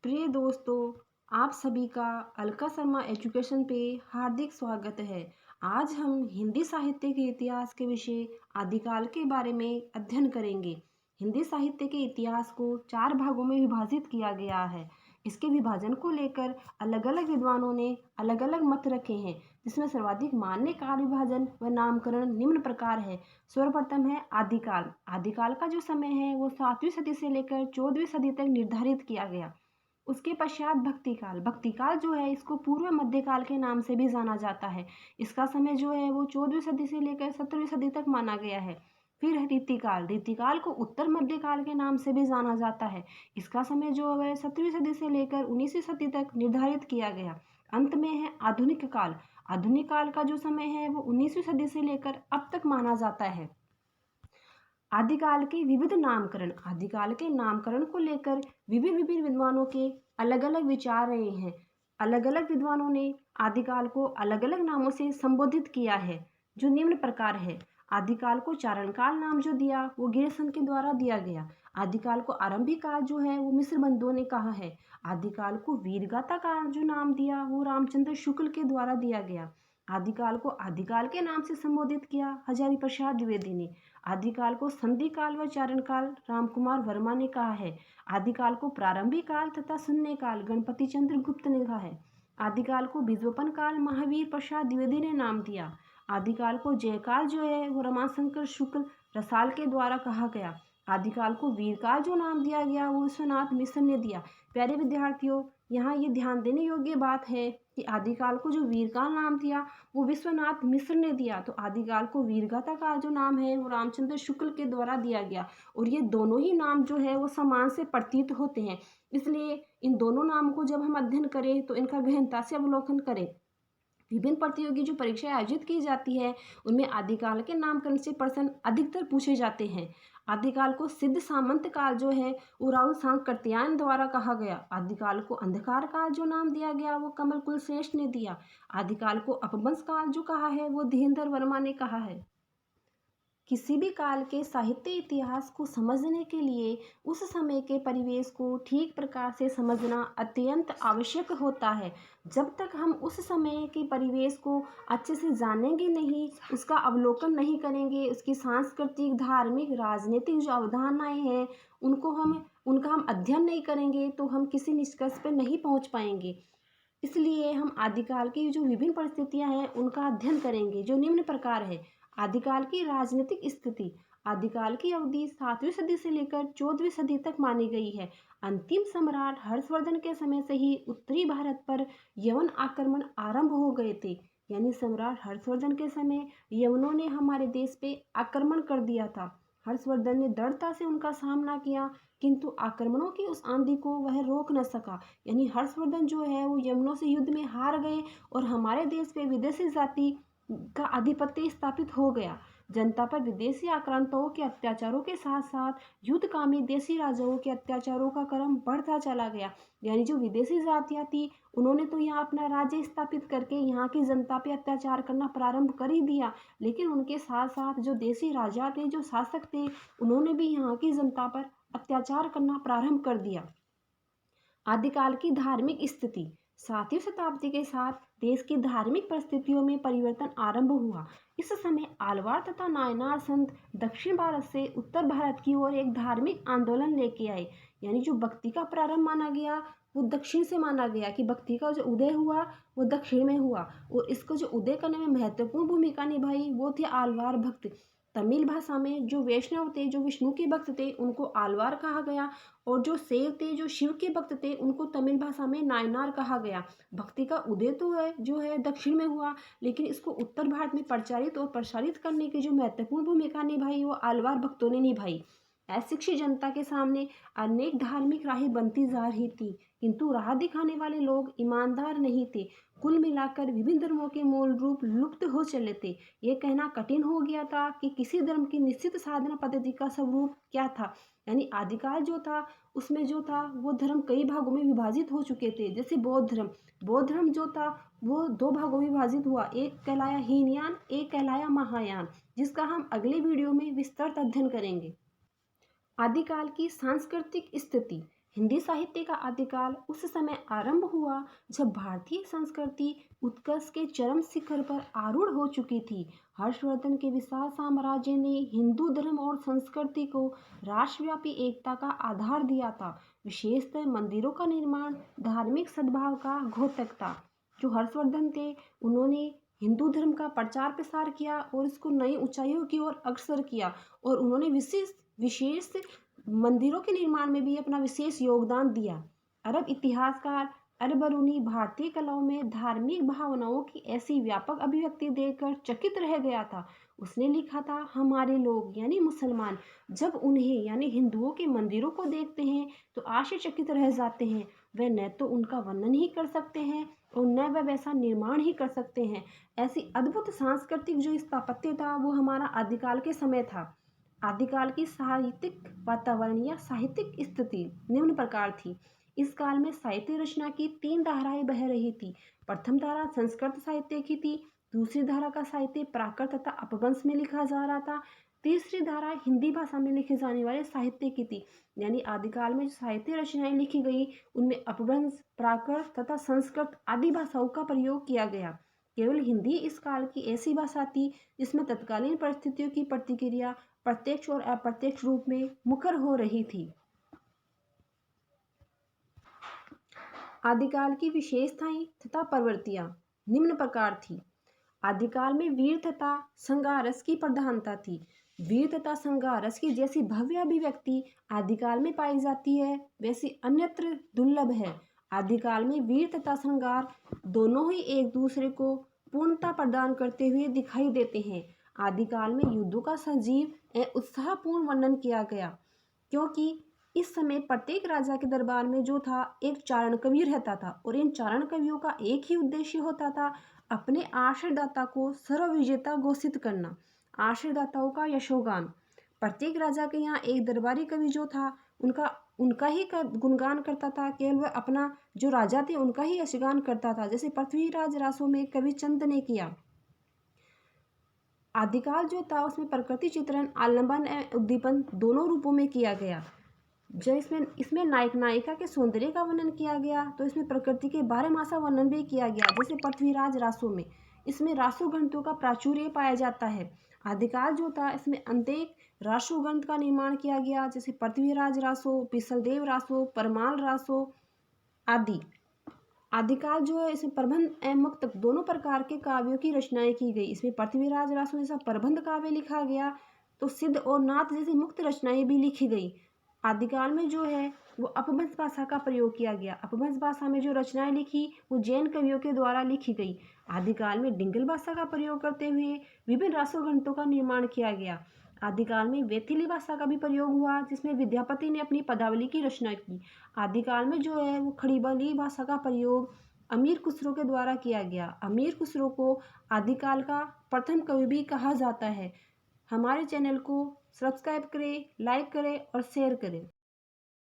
प्रिय दोस्तों, आप सभी का अलका शर्मा एजुकेशन पे हार्दिक स्वागत है। आज हम हिंदी साहित्य के इतिहास के विषय आदिकाल के बारे में अध्ययन करेंगे। हिंदी साहित्य के इतिहास को 4 भागों में विभाजित किया गया है। इसके विभाजन को लेकर अलग-अलग विद्वानों ने अलग-अलग मत रखे हैं, जिसमें सर्वाधिक मान्य काल विभाजन व नामकरण निम्न प्रकार है। सर्वप्रथम है आदिकाल। आदिकाल का जो समय है वो 7वीं सदी से लेकर 14वीं सदी तक निर्धारित किया गया। उसके पश्चात भक्तिकाल। भक्तिकाल जो है इसको पूर्व मध्यकाल के नाम से भी जाना जाता है। इसका समय जो है वो 14वीं सदी से लेकर 17वीं सदी तक माना गया है। फिर है रीतिकाल। रीतिकाल को उत्तर मध्यकाल के नाम से भी जाना जाता है। इसका समय जो है 17वीं सदी से लेकर 19वीं सदी तक निर्धारित किया गया। अंत में है आधुनिक काल। आधुनिक काल का जो समय है वो 19वीं सदी से लेकर अब तक माना जाता है। आदिकाल के विविध नामकरण। आदिकाल के नामकरण को लेकर विभिन्न विभिन्न विद्वानों के अलग अलग विचार रहे हैं। अलग अलग विद्वानों ने आदिकाल को अलग अलग नामों से संबोधित किया है, जो निम्न प्रकार है। आदिकाल को चारणकाल नाम जो दिया वो गिरसन के द्वारा दिया गया। आदिकाल को आरंभिक काल जो है वो मिस्र बंधुओं ने कहा है। आदिकाल को वीरगाथा काल जो नाम दिया वो रामचंद्र शुक्ल के द्वारा दिया गया। आदिकाल को आदिकाल के नाम से संबोधित किया हजारी प्रसाद द्विवेदी ने। आदिकाल को संधि काल व चारण काल रामकुमार वर्मा ने कहा है। आदिकाल को प्रारंभिक काल तथा शून्य काल गणपति चंद्र गुप्त ने कहा है। आदिकाल को बीजोपन काल महावीर प्रसाद द्विवेदी ने नाम दिया। आदिकाल को जयकाल जो है वो रमाशंकर शुक्ल रसाल के द्वारा कहा गया। आदिकाल को वीरकाल जो नाम दिया गया वो विश्वनाथ मिश्र ने दिया। प्यारे विद्यार्थियों, यहाँ ये ध्यान देने योग्य बात है कि आदिकाल को जो वीरकाल नाम दिया वो विश्वनाथ मिश्र ने दिया, तो आदिकाल को वीरगाथा काल जो नाम है वो रामचंद्र शुक्ल के द्वारा दिया गया। और ये दोनों ही नाम जो है वो समान से प्रतीत होते हैं, इसलिए इन दोनों नामों को जब हम अध्ययन करें तो इनका गहनता से अवलोकन करें। विभिन्न प्रतियोगी जो परीक्षाएं आयोजित की जाती है उनमें आदिकाल के नामकरण से प्रश्न अधिकतर पूछे जाते हैं। आदिकाल को सिद्ध सामंत काल जो है वो राहुल सांकृत्यायन द्वारा कहा गया। आदिकाल को अंधकार काल जो नाम दिया गया वो कमल कुलश्रेष्ठ ने दिया। आदिकाल को अपभ्रंश काल जो कहा है वो धीरेन्द्र वर्मा ने कहा है। किसी भी काल के साहित्य इतिहास को समझने के लिए उस समय के परिवेश को ठीक प्रकार से समझना अत्यंत आवश्यक होता है। जब तक हम उस समय के परिवेश को अच्छे से जानेंगे नहीं, उसका अवलोकन नहीं करेंगे, उसकी सांस्कृतिक, धार्मिक, राजनीतिक जो अवधारणाएं हैं उनका हम अध्ययन नहीं करेंगे तो हम किसी निष्कर्ष पर नहीं पहुंच पाएंगे। इसलिए हम आदिकाल की जो विभिन्न परिस्थितियां हैं उनका अध्ययन करेंगे, जो निम्न प्रकार है। आदिकाल की राजनीतिक स्थिति। आदिकाल की अवधि 7वीं सदी से लेकर 14वीं सदी तक मानी गई है। अंतिम सम्राट हर्षवर्धन के समय से ही उत्तरी भारत पर यवन आक्रमण आरंभ हो गए थे। यानी सम्राट हर्षवर्धन के समय यवनों ने हमारे देश पे आक्रमण कर दिया था। हर्षवर्धन ने दृढ़ता से उनका सामना किया, किंतु आक्रमणों की उस आंधी को वह रोक न सका। यानी हर्षवर्धन जो है वो यवनों से युद्ध में हार गए और हमारे देश पे विदेशी जाति का आधिपत्य स्थापित हो गया। जनता पर विदेशी आक्रांताओं के अत्याचारों के साथ साथ युद्धकामी देशी राजाओं के अत्याचारों का क्रम बढ़ता चला गया। यानी जो विदेशी जातियां थी उन्होंने तो यहाँ अपना राज्य स्थापित करके यहाँ की जनता पे अत्याचार करना प्रारंभ कर ही दिया, लेकिन उनके साथ साथ जो देशी राजा थे, जो शासक थे, उन्होंने भी यहाँ की जनता पर अत्याचार करना प्रारंभ कर दिया। आदिकाल की धार्मिक स्थिति। 7वीं शताब्दी के साथ देश की धार्मिक परिस्थितियों में परिवर्तन आरंभ हुआ। इस समय आलवार तथा नायनार संत दक्षिण भारत से उत्तर भारत की ओर एक धार्मिक आंदोलन लेके आए। यानी जो भक्ति का प्रारंभ माना गया वो दक्षिण से माना गया, कि भक्ति का जो उदय हुआ वो दक्षिण में हुआ, और इसको जो उदय करने में महत्वपूर्ण भूमिका निभाई वो थे आलवार भक्त। तमिल भाषा में जो वैष्णव थे, जो विष्णु के भक्त थे, उनको आलवार कहा गया, और जो शैव थे, जो शिव के भक्त थे, उनको तमिल भाषा में नायनार कहा गया। भक्ति का उदय तो है जो है दक्षिण में हुआ, लेकिन इसको उत्तर भारत में प्रचारित और प्रसारित करने की जो महत्वपूर्ण भूमिका निभाई वो आलवार भक्तों ने निभाई। अशिक्षित जनता के सामने अनेक धार्मिक राहें बनती जा रही थी, किंतु राह दिखाने वाले लोग ईमानदार नहीं थे। कुल मिलाकर विभिन्न धर्मों के मूल रूप लुप्त हो चले थे। ये कहना कठिन हो गया था कि किसी धर्म की निश्चित साधना पद्धति का स्वरूप क्या था। यानी आदिकाल जो था उसमें जो था वो धर्म कई भागों में विभाजित हो चुके थे। जैसे बौद्ध धर्म जो था वो 2 भागों में विभाजित हुआ, एक कहलाया हीनयान, एक कहलाया महायान, जिसका हम अगले वीडियो में विस्तृत अध्ययन करेंगे। आदिकाल की सांस्कृतिक स्थिति। हिंदी साहित्य का आदिकाल उस समय आरंभ हुआ जब भारतीय संस्कृति उत्कर्ष के चरम शिखर पर आरूढ़ हो चुकी थी। हर्षवर्धन के विशाल साम्राज्य ने हिंदू धर्म और संस्कृति को राष्ट्रव्यापी एकता का आधार दिया था। विशेषतः मंदिरों का निर्माण धार्मिक सद्भाव का घोतक था। जो हर्षवर्धन थे, उन्होंने हिंदू धर्म का प्रचार प्रसार किया और इसको नई ऊंचाइयों की ओर अग्रसर किया, और उन्होंने विशेष विशेष मंदिरों के निर्माण में भी अपना विशेष योगदान दिया। अरब इतिहासकार अल-बरूनी भारतीय कलाओं में धार्मिक भावनाओं की ऐसी व्यापक अभिव्यक्ति देखकर चकित रह गया था। उसने लिखा था, हमारे लोग यानी मुसलमान जब उन्हें यानी हिंदुओं के मंदिरों को देखते हैं तो आश्चर्यचकित रह जाते हैं। वे न तो उनका वर्णन ही कर सकते हैं और न वह वैसा निर्माण ही कर सकते हैं। ऐसी अद्भुत सांस्कृतिक जो स्थापत्य था वो हमारा आदिकाल के समय था। आदिकाल की साहित्यिक वातावरण या साहित्यिक स्थिति निम्न प्रकार थी। इस काल में साहित्य रचना की 3 धाराएं बह रही थी। प्रथम धारा संस्कृत साहित्य की थी, दूसरी धारा का साहित्य प्राकृत तथा अपभ्रंश में लिखा जा रहा था, तीसरी धारा हिंदी भाषा में लिखे जाने वाले साहित्य की थी। यानी आदिकाल में जो साहित्य रचनाएं लिखी गई उनमें अपभ्रंश, प्राकृत तथा संस्कृत आदि भाषाओं का प्रयोग किया गया। केवल हिंदी इस काल की ऐसी भाषा थी जिसमें तत्कालीन परिस्थितियों की प्रतिक्रिया प्रत्यक्ष और अप्रत्यक्ष रूप में मुखर हो रही थी। आदिकाल की विशेषताएं तथा प्रवृत्तियां निम्न प्रकार थी। आदिकाल में वीर तथा संघारस की प्रधानता थी। वीर तथा संघारस की जैसी भव्य अभिव्यक्ति आदिकाल में पाई जाती है वैसी अन्यत्र दुर्लभ है। आदिकाल में वीर तथा संघार दोनों ही एक दूसरे को पूर्णता प्रदान करते हुए दिखाई देते हैं। आदिकाल में युद्धों का सजीव एवं उत्साहपूर्ण वर्णन किया गया, क्योंकि इस समय प्रत्येक राजा के दरबार में जो था एक चारण कवि रहता था, और इन चारण कवियों का एक ही उद्देश्य होता था, अपने आश्रयदाता को सर्वविजेता घोषित करना, आश्रयदाताओं का यशोगान। प्रत्येक राजा के यहाँ एक दरबारी कवि जो था उनका ही गुणगान करता था। केवल वह अपना जो राजा थे उनका ही यशगान करता था, जैसे पृथ्वीराज रासो में कवि चंद ने किया। आदिकाल जो था उसमें प्रकृति चित्रण आलंबन एवं उद्दीपन दोनों रूपों में किया गया। जब इसमें नायक नायिका के सौंदर्य का वर्णन किया गया तो इसमें प्रकृति के 12 मासा वर्णन भी किया गया, जैसे पृथ्वीराज रासो में। इसमें रासो ग्रंथों का प्राचुर्य पाया जाता है। आदिकाल जो था इसमें अनेक रासो ग्रंथ का निर्माण किया गया, जैसे पृथ्वीराज रासो, पिसलदेव रासो, परमाल रासो आदि। आदिकाल जो है इसमें प्रबंध एवं मुक्तक दोनों प्रकार के काव्यों की रचनाएं की गई। इसमें पृथ्वीराज रासो जैसा प्रबंध काव्य लिखा गया तो सिद्ध और नाथ जैसी मुक्त रचनाएं भी लिखी गई। आदिकाल में जो है वो अपभ्रंश भाषा का प्रयोग किया गया। अपभ्रंश भाषा में जो रचनाएं लिखी वो जैन कवियों के द्वारा लिखी गई। आदिकाल में डिंगल भाषा का प्रयोग करते हुए विभिन्न रासो ग्रंथों का निर्माण किया गया। आदिकाल में वेथिली भाषा का भी प्रयोग हुआ, जिसमें विद्यापति ने अपनी पदावली की रचना की। आदिकाल में जो है वो खड़ीबली भाषा का प्रयोग अमीर खुसरो के द्वारा किया गया। अमीर खुसरो को आदिकाल का प्रथम कवि भी कहा जाता है। हमारे चैनल को सब्सक्राइब करें, लाइक करें और शेयर करें।